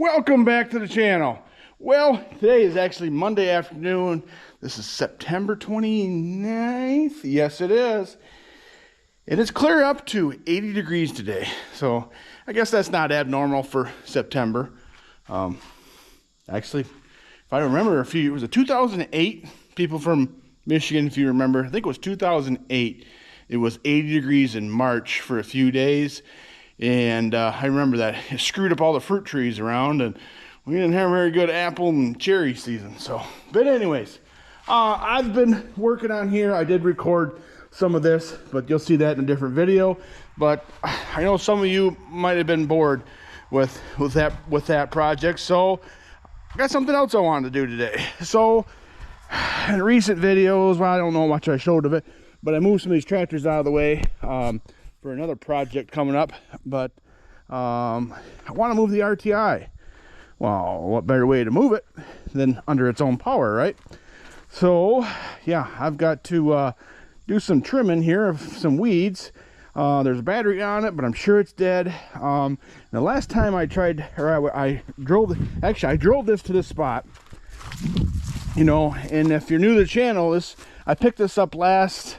Welcome back to the channel. Well, today is actually Monday afternoon. This is September 29th. Yes, it is. And it's clear up to 80 degrees today. So I guess that's not abnormal for September. Actually, if I remember it was 2008, people from Michigan, if you remember, I think it was 2008. It was 80 degrees in March for a few days. And I remember that it screwed up all the fruit trees around, and we didn't have a very good apple and cherry season. So, but anyways, I've been working on here. I did record some of this, but you'll see that in a different video. But I know some of you might have been bored with that project, so I got something else I wanted to do today. So in recent videos, well, I don't know how much I showed of it, but I moved some of these tractors out of the way for another project coming up. But I want to move the RTI. Well, what better way to move it than under its own power, right? So yeah, I've got to do some trimming here of some weeds. There's a battery on it, but I'm sure it's dead. The last time I tried, or I drove this to this spot, you know. And if you're new to the channel, I picked this up last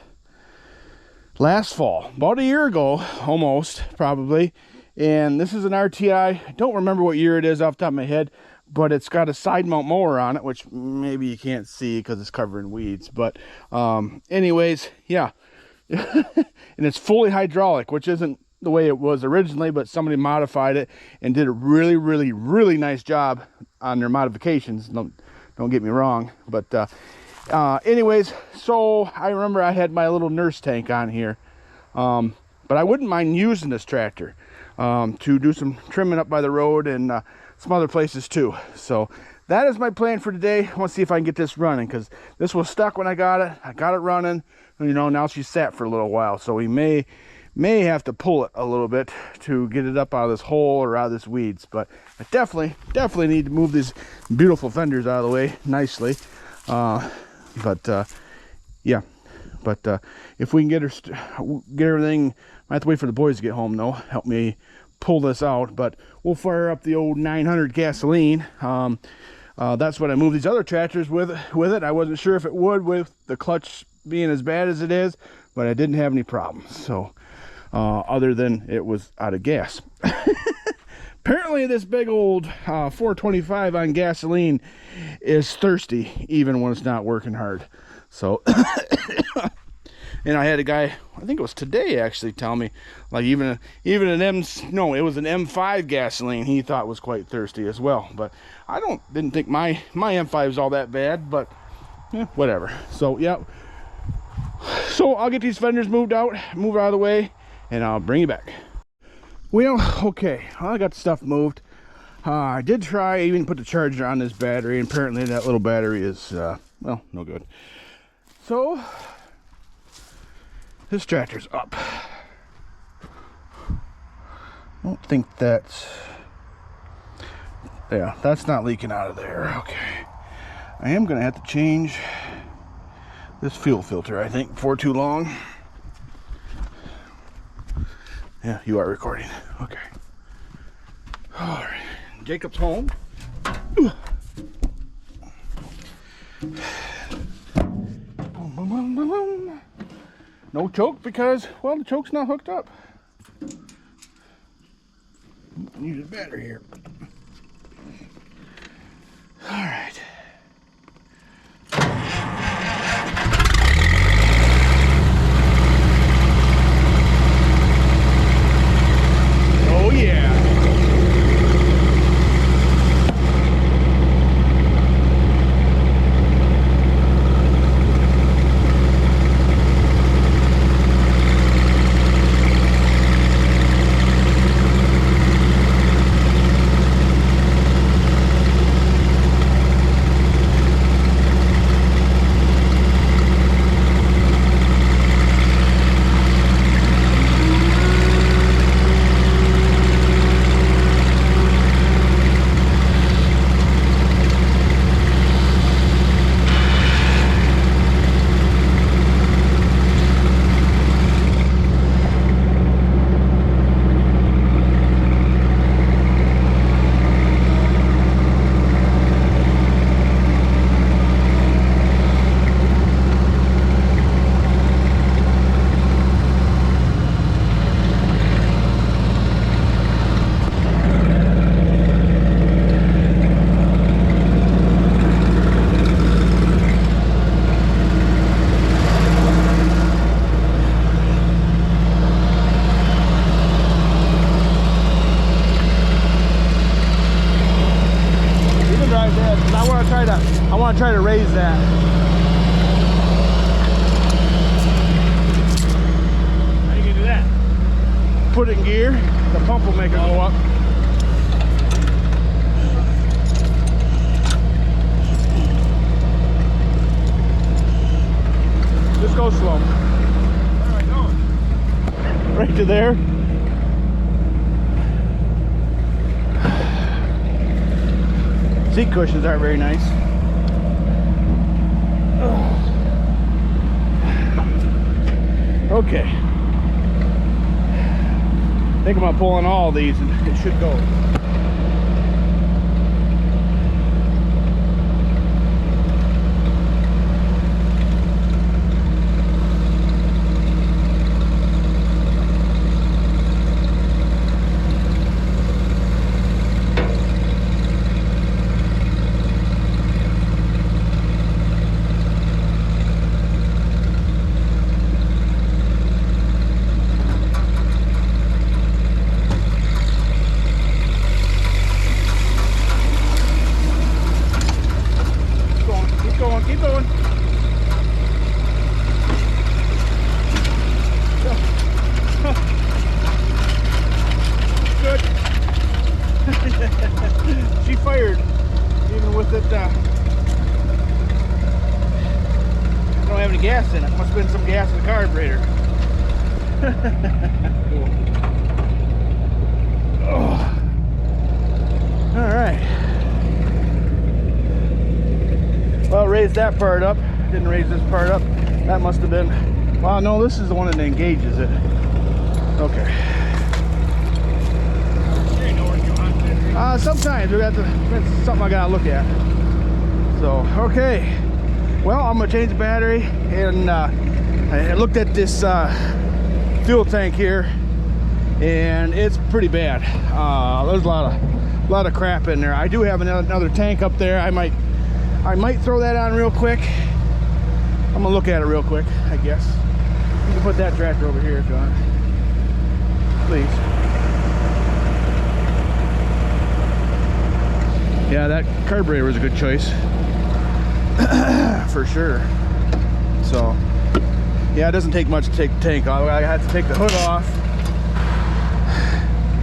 fall, about a year ago, almost, probably. And this is an RTI. I don't remember what year it is off the top of my head, but it's got a side mount mower on it, which maybe you can't see because it's covered in weeds. But anyways, yeah. And it's fully hydraulic, which isn't the way it was originally, but somebody modified it and did a really, really, really nice job on their modifications. Don't get me wrong. But anyways, so I remember I had my little nurse tank on here, but I wouldn't mind using this tractor to do some trimming up by the road and some other places too. So that is my plan for today. I want to see if I can get this running, because this was stuck when I got it running. You know, now she's sat for a little while, so we may have to pull it a little bit to get it up out of this hole or out of this weeds. But I definitely need to move these beautiful fenders out of the way nicely. Yeah, but if we can get everything, I have to wait for the boys to get home though, help me pull this out. But we'll fire up the old 900 gasoline. That's what I moved these other tractors with it. I wasn't sure if it would, with the clutch being as bad as it is, but I didn't have any problems. So other than it was out of gas. Apparently this big old 425 on gasoline is thirsty even when it's not working hard. So and I had a guy, I think it was today actually, tell me, like even an it was an M5 gasoline he thought was quite thirsty as well. But I didn't think my M5 is all that bad, but whatever. So yeah, so I'll get these fenders move out of the way, and I'll bring you back. Well, okay, I got the stuff moved. I did try, even put the charger on this battery, and apparently that little battery is well, no good. So this tractor's up. I don't think that's not leaking out of there. Okay, I am gonna have to change this fuel filter, I think, before too long. Yeah, you are recording. Okay. All right. Jacob's home. No choke because, well, the choke's not hooked up. Need a battery here. All right. Oh yeah. because I want to try to raise that. How you gonna do that? Put it in gear. The pump will make it go up. Just go slow. Where am I going? Right to there. Seat cushions aren't very nice. Okay. Think about pulling all these and it should go. Keep going. Good. She fired, even with it. I don't have any gas in it. Must have been some gas in the carburetor. Cool. Oh. All right. Well, raised that part up. Didn't raise this part up. That must have been. Well, no, this is the one that engages it. Okay. Sometimes that's something I gotta look at. So, okay. Well, I'm gonna change the battery, and I looked at this fuel tank here, and it's pretty bad. There's a lot of crap in there. I do have another tank up there. I might throw that on real quick. I'm gonna look at it real quick, I guess. You can put that tractor over here if you want. Please. Yeah, that carburetor was a good choice. For sure. So, yeah, it doesn't take much to take the tank off. I have to take the hood off,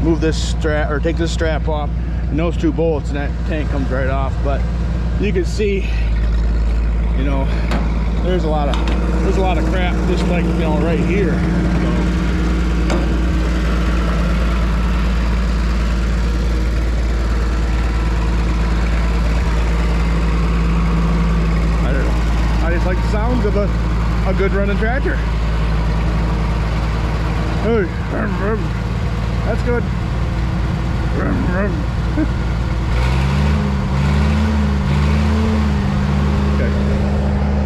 move this strap, or take this strap off, and those two bolts, and that tank comes right off. But you can see, you know, there's a lot of crap just like, you know, right here. I don't know. I just like the sounds of a good running tractor. Hey, that's good.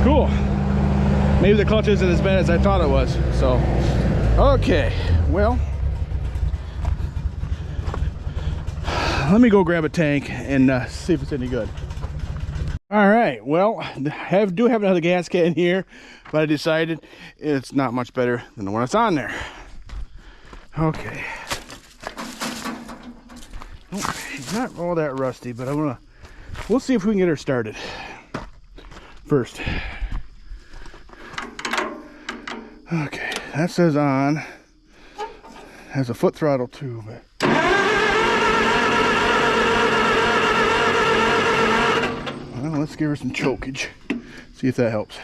Cool. Maybe the clutch isn't as bad as I thought it was. So, okay. Well, let me go grab a tank and see if it's any good. All right. Well, I do have another gas can here, but I decided it's not much better than the one that's on there. Okay. Oh, she's not all that rusty, but we'll see if we can get her started first. Okay, that says on. Has a foot throttle too, but well, let's give her some chokeage. See if that helps.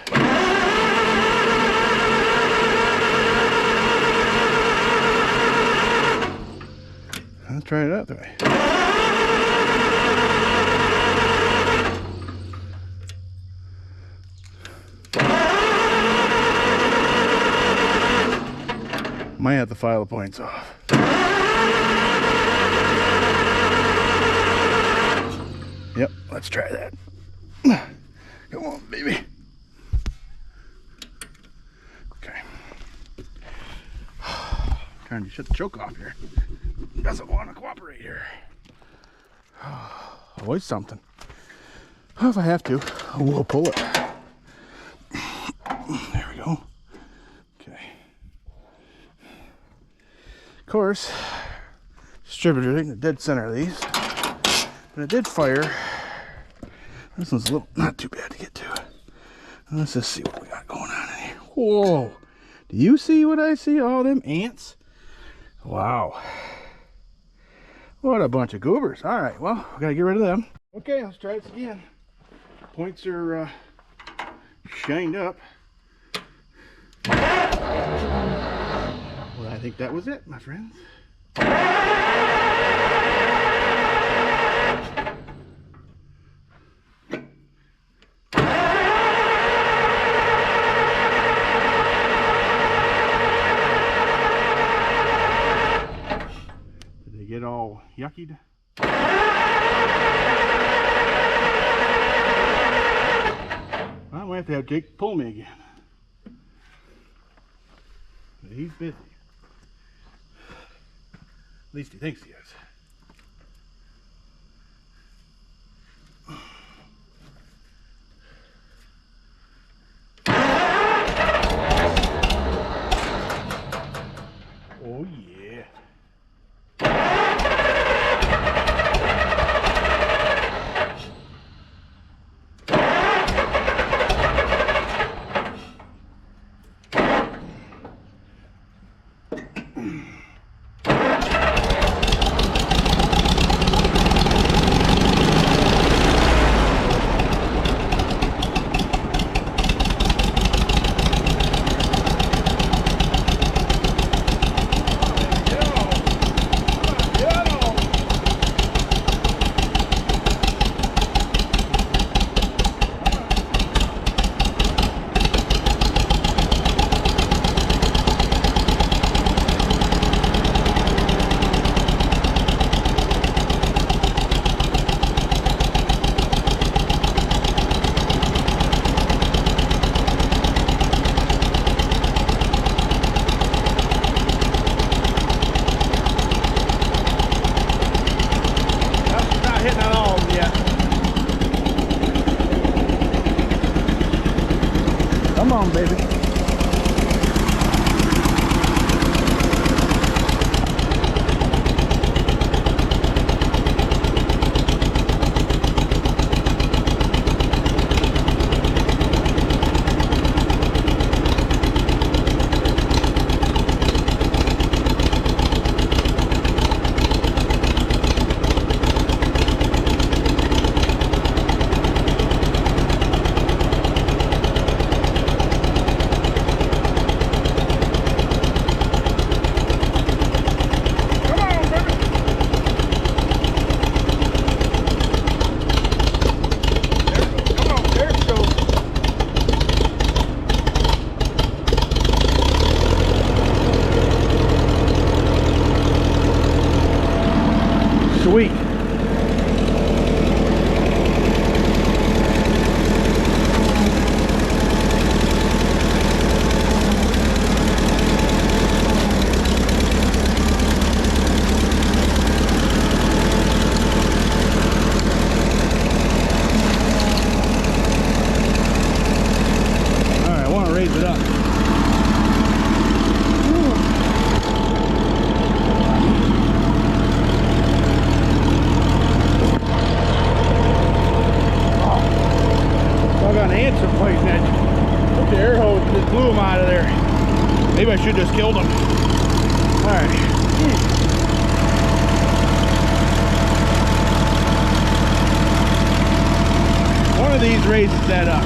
Let's try it out that way. Might have to file the points off. Yep, let's try that. Come on, baby. Okay. Trying to shut the choke off here. Doesn't want to cooperate here. Always something. Well, if I have to, we'll pull it. There we go. Okay. Of course, distributor in the dead center of these, but it did fire. This one's a little not too bad to get to. Let's just see what we got going on in here. Whoa! Do you see what I see? All them ants? Wow. What a bunch of goobers. All right, well, we gotta get rid of them. Okay, let's try this again. Points are shined up. Well, I think that was it, my friends. Did they get all yuckied? I might have to have Jake pull me again. But he's busy. At least he thinks he is. Oh yeah. Come on, baby. Sweet. All right, I want to raise it up. Ants are fighting that. Took the air hose and just blew them out of there. Maybe I should have just killed them. Alright. One of these raises that up.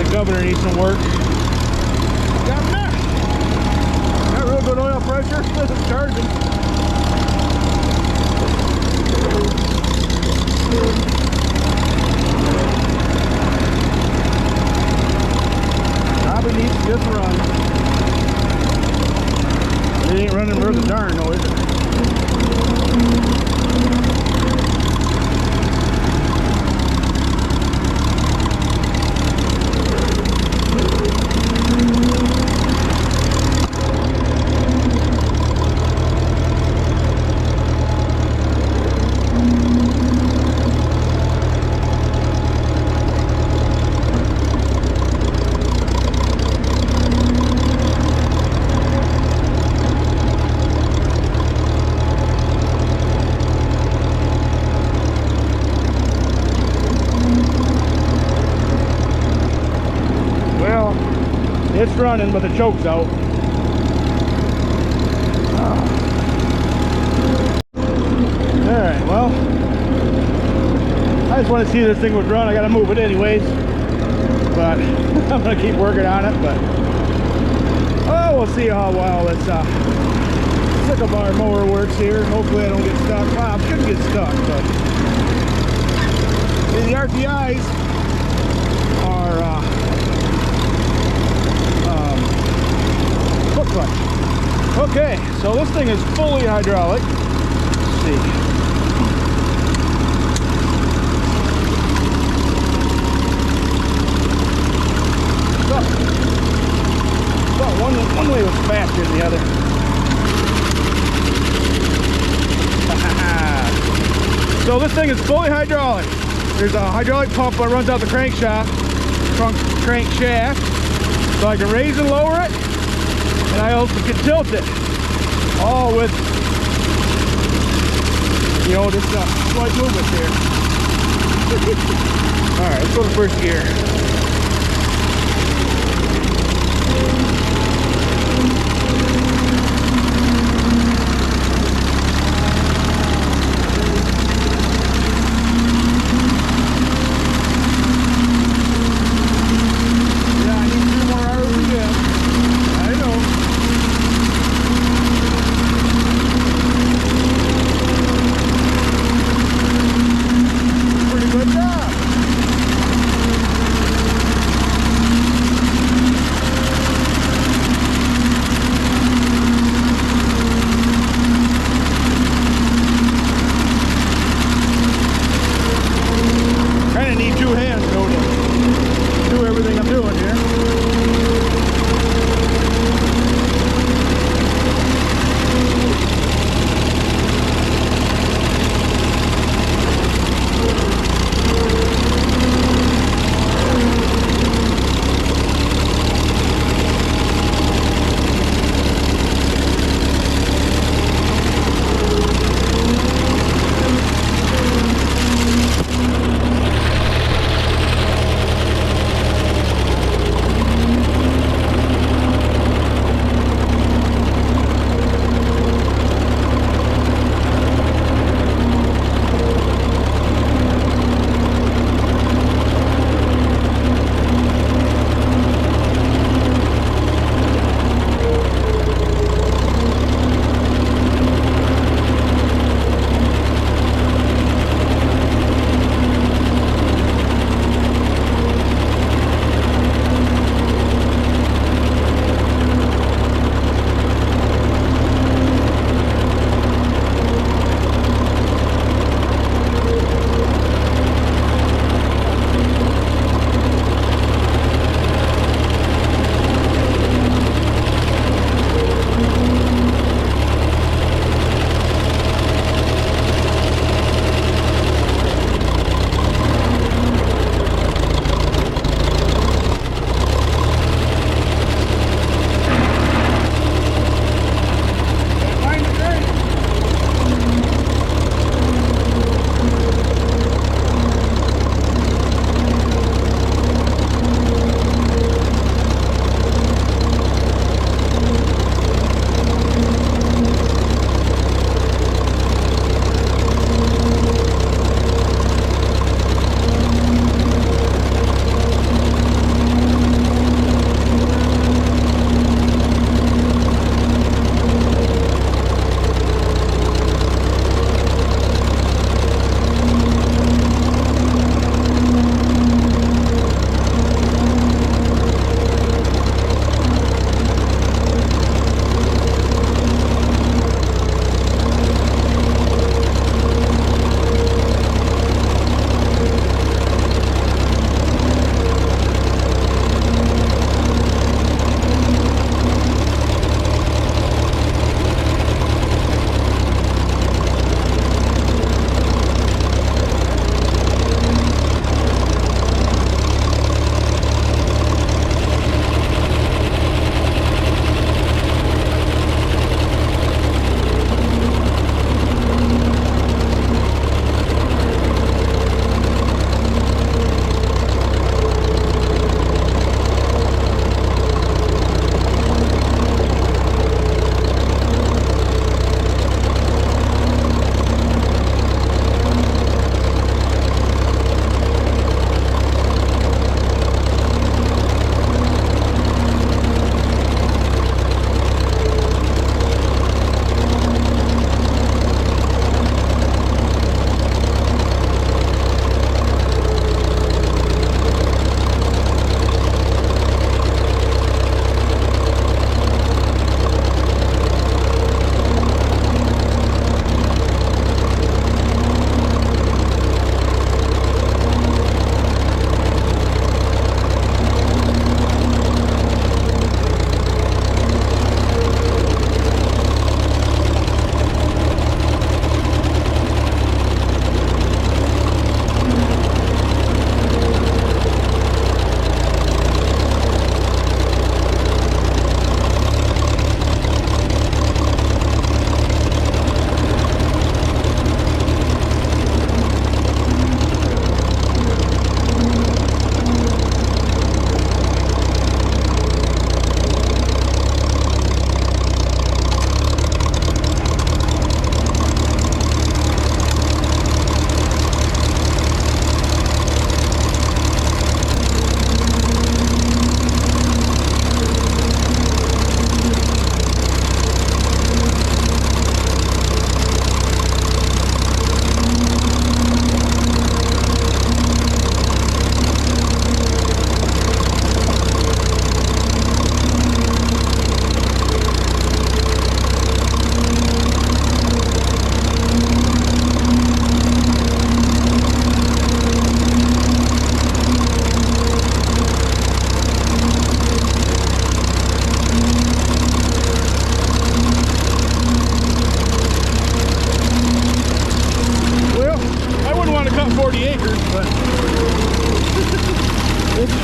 the governor needs some work. Governor! Got real good oil pressure. This is charging. Probably needs to just run. It ain't running worth a darn, though, is it? It's running, but the choke's out. Alright, well, I just want to see this thing would run. I gotta move it anyways, but I'm gonna keep working on it. But oh, we'll see how well this sickle bar mower works here. Hopefully I don't get stuck. Well, I shouldn't get stuck, but the RTIs are foot clutch. Okay, so this thing is fully hydraulic. Let's see. But one way was faster than the other. So this thing is fully hydraulic. There's a hydraulic pump that runs out the crankshaft, so I can raise and lower it, and I also can tilt it, all with, you know, this slight movement here. All right, let's go to first gear.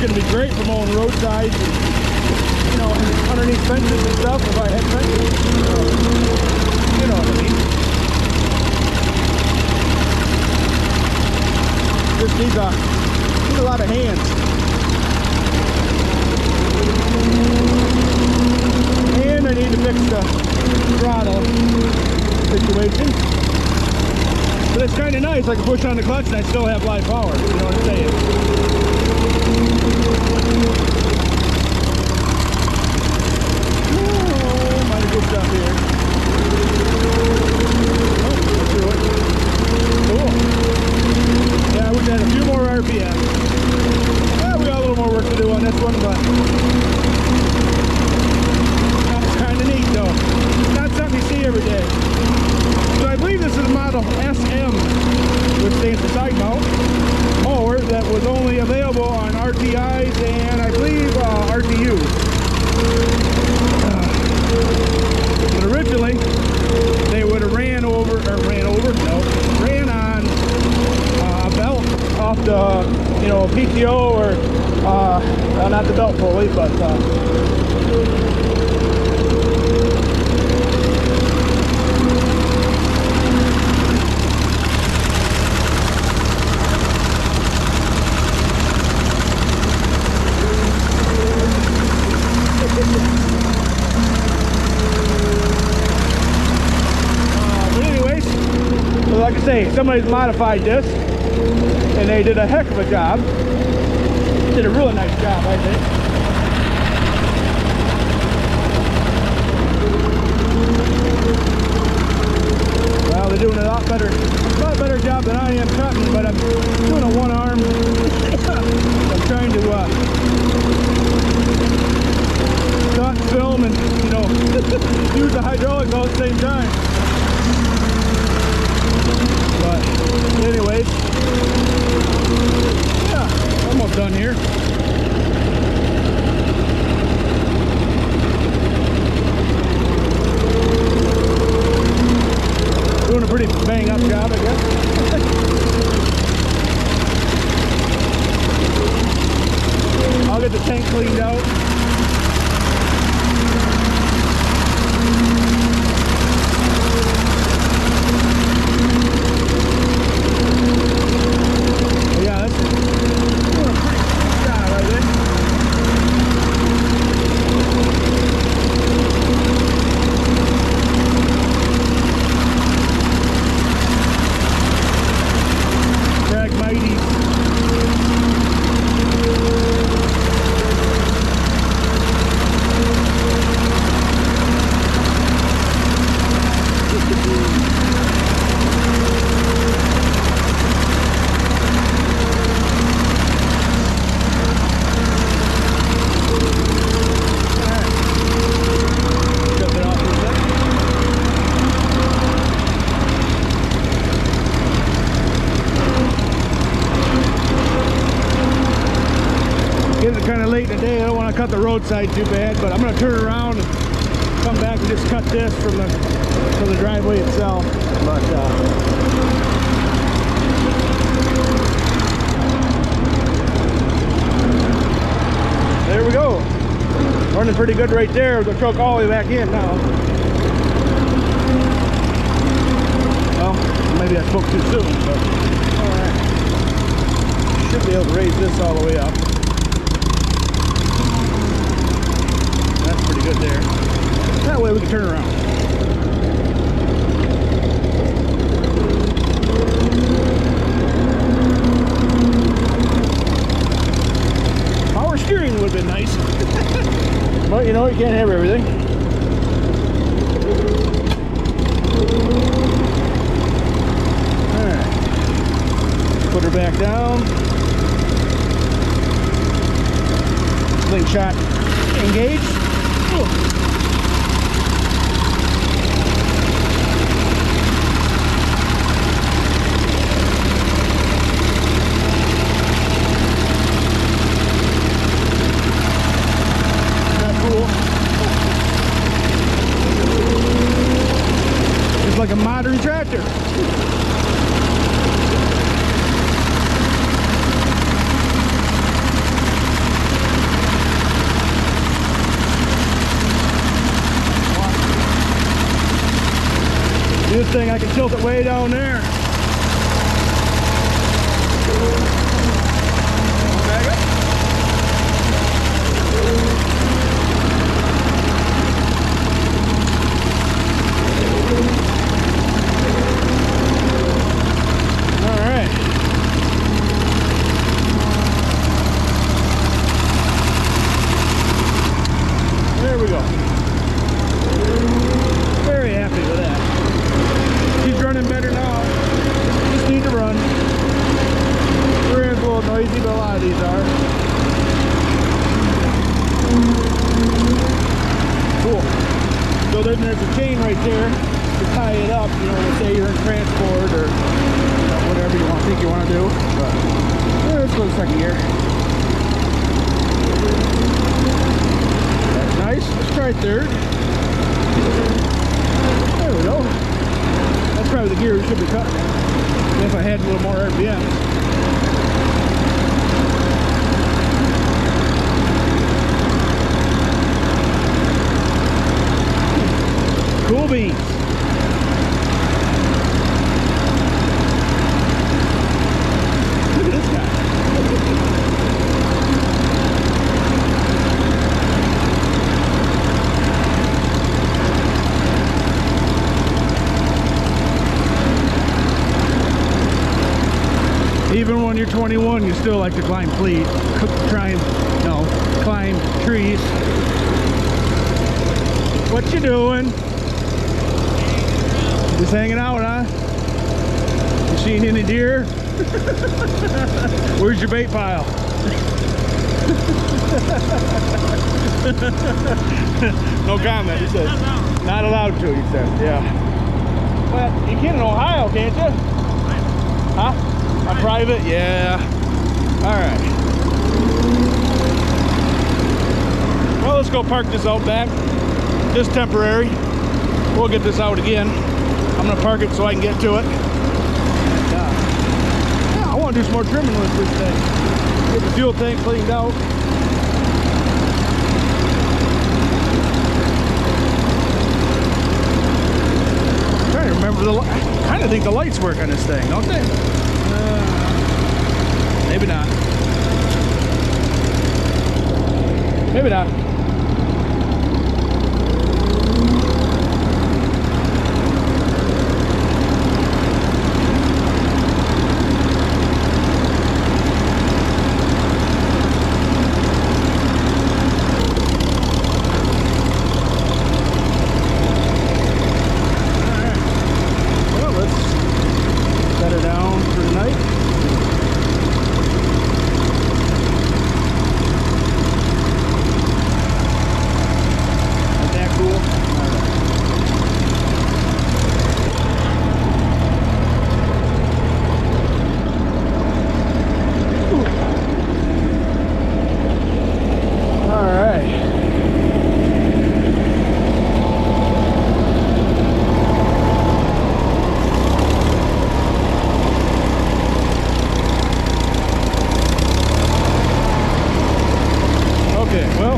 going to be great for mowing roadsides and, you know, underneath fences and stuff if I had fences. You know what I mean. This needs a lot of hands. And I need to fix the throttle situation. But it's kind of nice. I can push on the clutch and I still have live power. You know what I'm saying? Oh, might have good stuff here. Oh, let's do it. Cool. Yeah, I wish I had a few more RPM. Yeah, we got a little more work to do on this one, but that's kind of neat though. Not something you see every day. So I believe this is a model SM, which stands for side mount mower, that was only available on RTIs and I believe RTUs. But originally, they would have ran on a belt off the, you know, PTO or not the belt pulley, but like I say, somebody's modified this and they did a heck of a job. Did a really nice job, I think. Well, they're doing a lot better job than I am cutting, but I'm doing a one arm. I'm trying to cut, film, and, you know, use the hydraulics all at the same time. But anyways, yeah, almost done here. Doing a pretty bang up job, I guess. I'll get the tank cleaned out. Kind of late in the day. I don't want to cut the roadside too bad, but I'm going to turn around and come back and just cut this from the driveway itself. But there we go. Running pretty good right there. The truck all the way back in now. Well, maybe I spoke too soon, but all right. Should be able to raise this all the way up. Pretty good there. That way we can turn around. Power steering would have been nice. But you know, you can't have everything. Alright. Put her back down. Slingshot engaged. Like a modern tractor. Good thing I can tilt it way down there. Back up. All right. There we go. Very happy with that. She's running better now. Just need to run. Rear end's a little noisy, but a lot of these are. Cool. So then there's a chain right there to tie it up, you know, let's say you're in transport or whatever you think you want to do. But let's go to second gear. That's nice. Let's try third. There we go. That's probably the gear we should be cutting if I had a little more RPM. Cool beans. Look at this guy. Even when you're 21, you still like to climb climb trees. What you doing? Just hanging out, huh? You seen any deer? Where's your bait pile? No comment, he said. Not allowed to, he said, yeah. Well, you can in Ohio, can't you? Huh? A private? Yeah. Alright. Well, let's go park this out back. Just temporary. We'll get this out again. I'm going to park it so I can get to it. Yeah, I want to do some more trimming with this thing. Get the fuel tank cleaned out. I'm trying to remember I kind of think the lights work on this thing, don't they? Maybe not. Maybe not.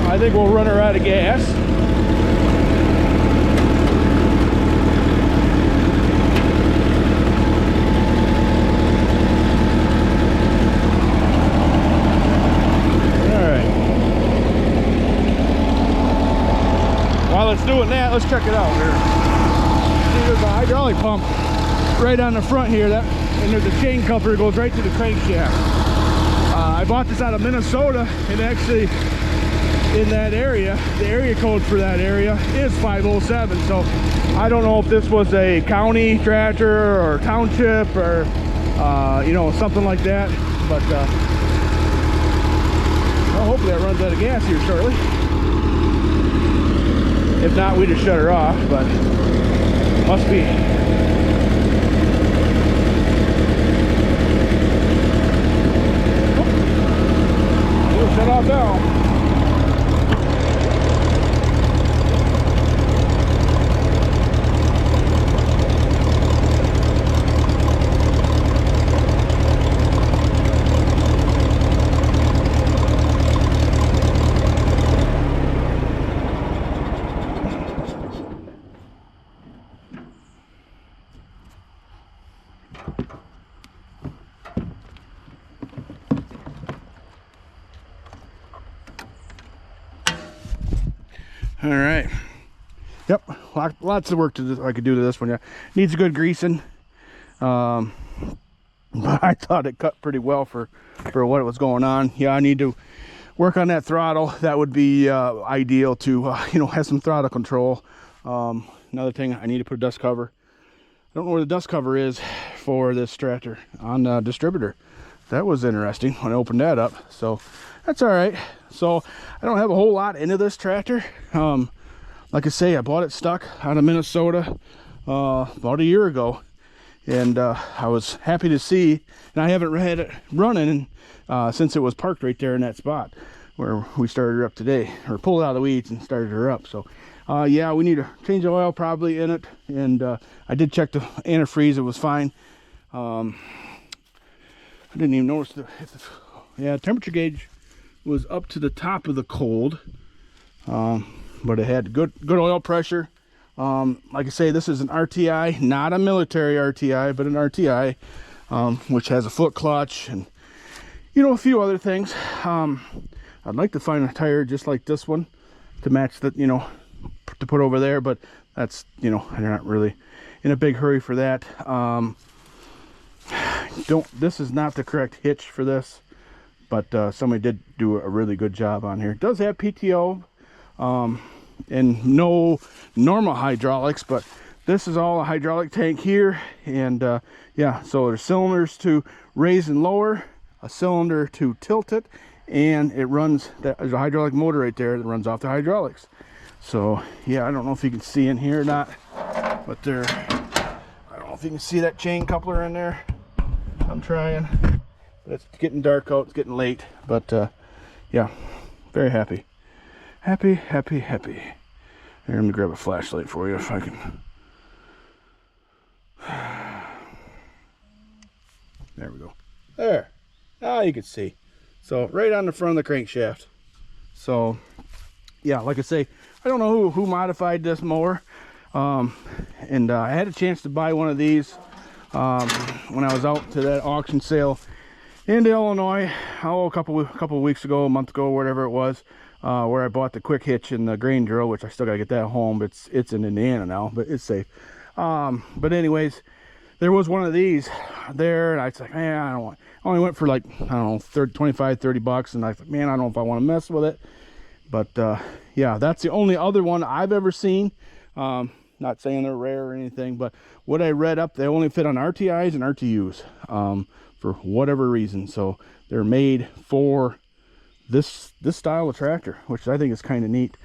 I think we'll run her out of gas. Alright. While it's doing that, let's check it out here. See, there's a hydraulic pump right on the front here, and there's a chain coupler that goes right to the crankshaft. I bought this out of Minnesota, and actually in that area, the area code for that area is 507. So I don't know if this was a county tractor or township or you know, something like that, but well, hopefully that runs out of gas here shortly. If not, we just shut her off, but must be. We'll shut off now. All right. Yep, lots of work I could do to this one. Yeah, needs a good greasing. But I thought it cut pretty well for what was going on. Yeah, I need to work on that throttle. That would be ideal to you know, have some throttle control. Another thing, I need to put a dust cover. I don't know where the dust cover is for this tractor on the distributor. That was interesting when I opened that up. So that's all right. So I don't have a whole lot into this tractor. Like I say, I bought it stuck out of Minnesota about a year ago, and I was happy to see, and I haven't had it running since it was parked right there in that spot where we started her up today, or pulled it out of the weeds and started her up. So yeah, we need to change the oil probably in it, and I did check the antifreeze. It was fine. I didn't even notice yeah, temperature gauge was up to the top of the cold. But it had good oil pressure. Like I say, this is an RTI, not a military RTI, but an RTI, which has a foot clutch and, you know, a few other things. I'd like to find a tire just like this one to match that, you know, to put over there, but that's, you know, I'm not really in a big hurry for that. This is not the correct hitch for this, but somebody did do a really good job on here. It does have PTO. And no normal hydraulics, but this is all a hydraulic tank here. And yeah, so there's cylinders to raise and lower, a cylinder to tilt it, and it runs, there's a hydraulic motor right there that runs off the hydraulics. So yeah, I don't know if you can see in here or not, but I don't know if you can see that chain coupler in there. I'm trying, but it's getting dark out, it's getting late, but yeah, very happy. Happy. Here, let me grab a flashlight for you if I can. There we go. There. Now you can see. So right on the front of the crankshaft. So yeah, like I say, I don't know who modified this mower. And I had a chance to buy one of these when I was out to that auction sale in Illinois. A couple of weeks ago, a month ago, whatever it was. Where I bought the quick hitch and the grain drill, which I still gotta get that home, but it's in Indiana now, but it's safe. But anyways, there was one of these there, and I was like, man, I don't want, I only went for like, I don't know, 25, 30 bucks, and I thought, man, I don't know if I want to mess with it. But yeah, that's the only other one I've ever seen. Not saying they're rare or anything, but what I read up, they only fit on RTIs and RTUs for whatever reason. So they're made for this style of tractor, which I think is kind of neat.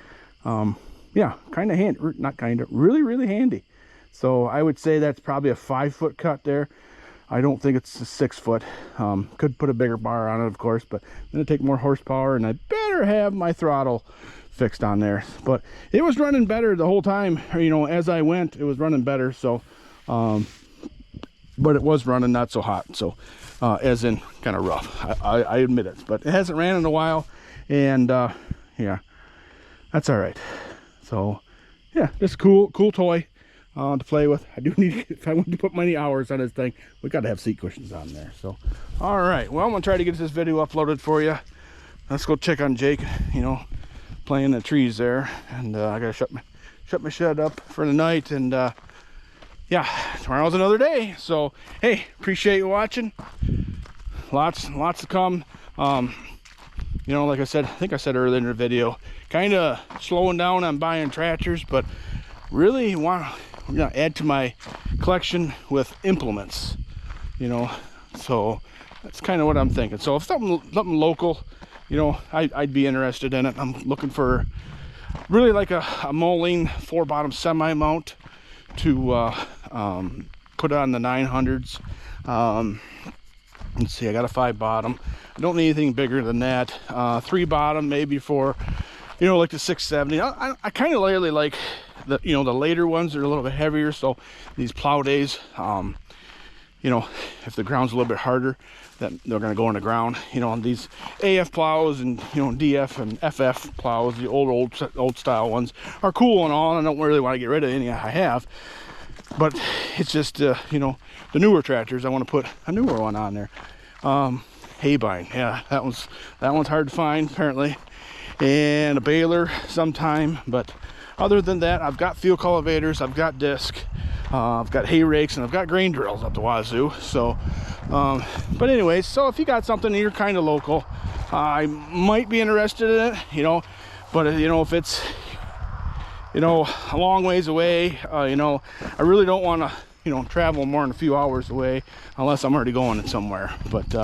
Yeah, kind of handy, not kind of, really handy. So I would say that's probably a 5-foot cut there. I don't think it's a 6-foot. Could put a bigger bar on it, of course, but then it'd take more horsepower, and I better have my throttle fixed on there. But it was running better the whole time, you know, as I went, it was running better. So but it was running not so hot, so as in kind of rough, I admit it, but it hasn't ran in a while, and yeah, that's all right. So yeah, just a cool toy to play with. I do need, if I want to put many hours on this thing, we got to have seat cushions on there. So all right, well, I'm gonna try to get this video uploaded for you. Let's go check on Jake, you know, playing in the trees there, and I gotta shut my shed up for the night, and yeah, tomorrow's another day. So hey, appreciate you watching. Lots to come. You know, like I said, I think I said earlier in the video, kind of slowing down on buying tractors, but really want to add to my collection with implements, you know. So that's kind of what I'm thinking. So if something local, you know, I'd be interested in it. I'm looking for really like a Moline 4-bottom semi mount to put on the 900s. Let's see, I got a 5-bottom. I don't need anything bigger than that. 3-bottom maybe for, you know, like the 670. I kind of really like the, you know, the later ones are a little bit heavier. So these plow days, you know, if the ground's a little bit harder, then they're going to go in the ground. You know, these AF plows and, you know, DF and FF plows, the old style ones are cool and all. And I don't really want to get rid of any I have, but it's just you know, the newer tractors, I want to put a newer one on there. Hay bind, yeah, that one's hard to find apparently. and a baler sometime. But other than that, I've got fuel cultivators, I've got disc, I've got hay rakes, and I've got grain drills up the wazoo. So but anyways, so if you got something and you're kind of local, I might be interested in it, you know. But you know, if it's, you know, a long ways away, you know, I really don't want to, you know, travel more than a few hours away unless I'm already going somewhere. But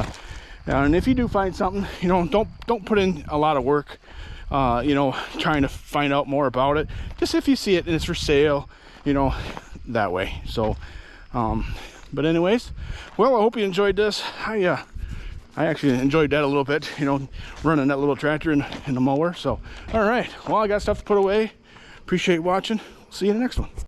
and if you do find something, you know, don't put in a lot of work, you know, trying to find out more about it. Just if you see it and it's for sale, you know, that way. So but anyways, well, I hope you enjoyed this. I actually enjoyed that a little bit, you know, running that little tractor in the mower. So all right, well, I got stuff to put away. Appreciate watching. See you in the next one.